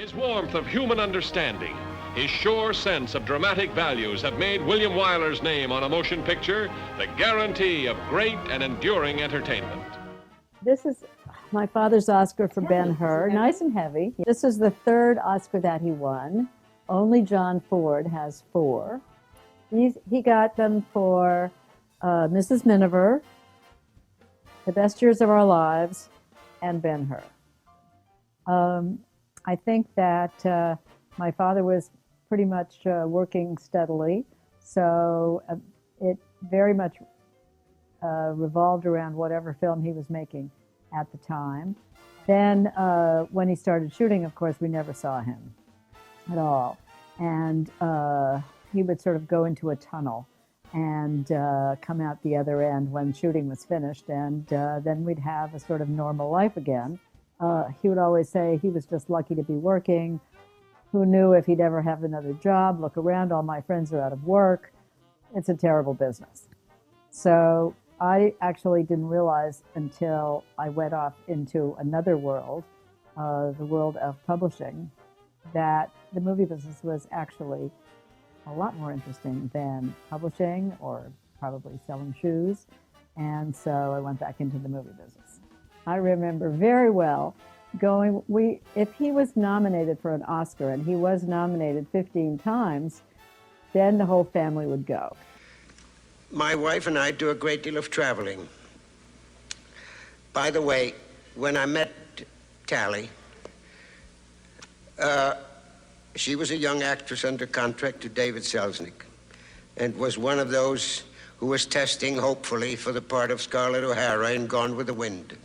His warmth of human understanding, his sure sense of dramatic values have made William Wyler's name on a motion picture the guarantee of great and enduring entertainment. This is my father's Oscar for Ben-Hur, nice and heavy. This is the third Oscar that he won. Only John Ford has 4. He got them for Mrs. Miniver, The Best Years of Our Lives, and Ben-Hur. I think that my father was pretty much working steadily, so it very much revolved around whatever film he was making at the time. Then when he started shooting, of course, we never saw him at all. And he would sort of go into a tunnel and come out the other end when shooting was finished, and then we'd have a sort of normal life again. He would always say he was just lucky to be working. Who knew if he'd ever have another job? Look around, all my friends are out of work. It's a terrible business. So I actually didn't realize until I went off into another world, the world of publishing, that the movie business was actually a lot more interesting than publishing or probably selling shoes. And so I went back into the movie business. I remember very well going, if he was nominated for an Oscar, and he was nominated 15 times, then the whole family would go. My wife and I do a great deal of traveling. By the way, when I met Tally, she was a young actress under contract to David Selznick, and was one of those who was testing, hopefully, for the part of Scarlett O'Hara in Gone with the Wind.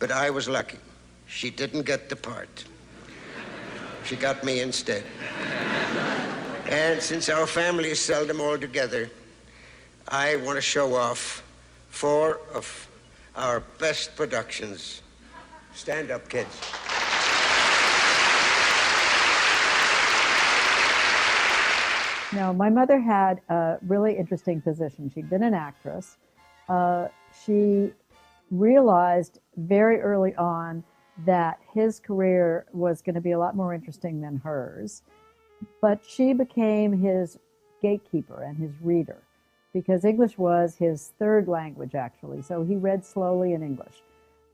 But I was lucky. She didn't get the part. She got me instead. And since our family is seldom all together, I want to show off 4 of our best productions. Stand up, kids. No, my mother had a really interesting position. She'd been an actress. She realized very early on that his career was going to be a lot more interesting than hers, but she became his gatekeeper and his reader, because English was his 3rd language, actually, so he read slowly in English.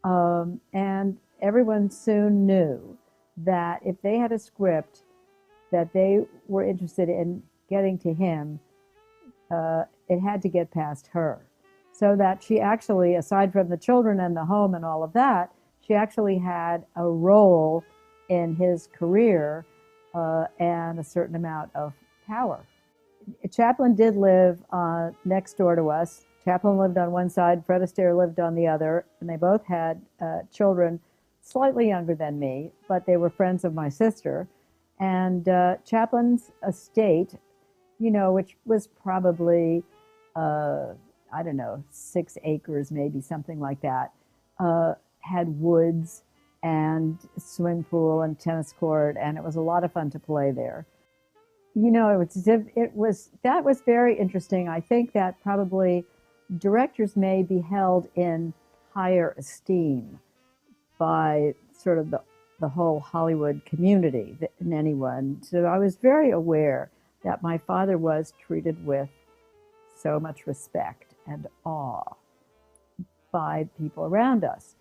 And everyone soon knew that if they had a script that they were interested in getting to him, it had to get past her. So that she actually, aside from the children and the home and all of that, she actually had a role in his career and a certain amount of power. Chaplin did live next door to us. Chaplin lived on one side, Fred Astaire lived on the other, and they both had children slightly younger than me, but they were friends of my sister. And Chaplin's estate, you know, which was probably, I don't know, 6 acres, maybe something like that, had woods and swimming pool and tennis court, and it was a lot of fun to play there. You know, that was very interesting. I think that probably directors may be held in higher esteem by sort of the whole Hollywood community than anyone. So I was very aware that my father was treated with so much respect and awe by people around us.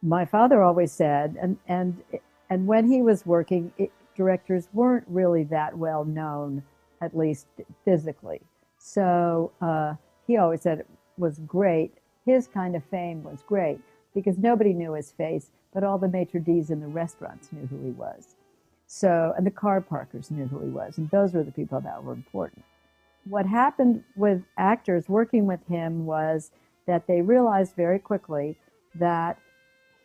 My father always said, and when he was working, directors weren't really that well known, at least physically. So he always said it was great. His kind of fame was great because nobody knew his face, but all the maitre d's in the restaurants knew who he was. So, and the car parkers knew who he was, and those were the people that were important. What happened with actors working with him was that they realized very quickly that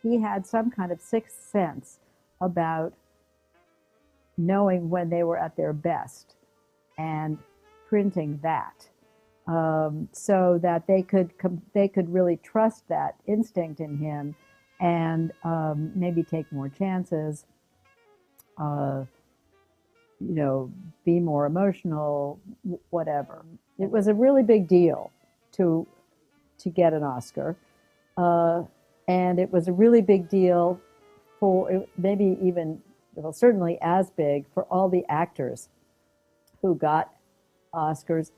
he had some kind of sixth sense about knowing when they were at their best and printing that, so that they could really trust that instinct in him and maybe take more chances, you know, be more emotional, whatever. It was a really big deal to get an Oscar, and it was a really big deal for maybe even well, certainly as big for all the actors who got Oscars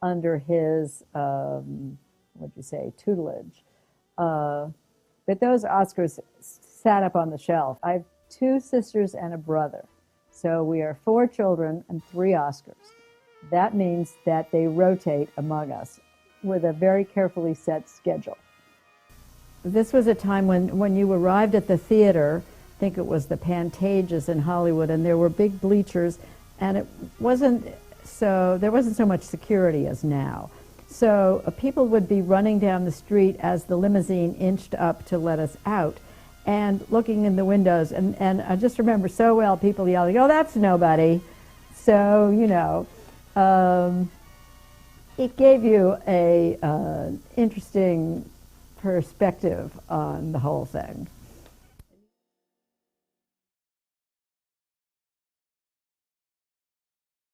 under his, what'd you say, tutelage. But those Oscars sat up on the shelf. I have 2 sisters and a brother. So we are 4 children and 3 Oscars. That means that they rotate among us with a very carefully set schedule. This was a time when you arrived at the theater, I think it was the Pantages in Hollywood, and there were big bleachers, and there wasn't so much security as now. So people would be running down the street as the limousine inched up to let us out and looking in the windows. And I just remember so well people yelling, "Oh, that's nobody." So, you know, it gave you a interesting perspective on the whole thing.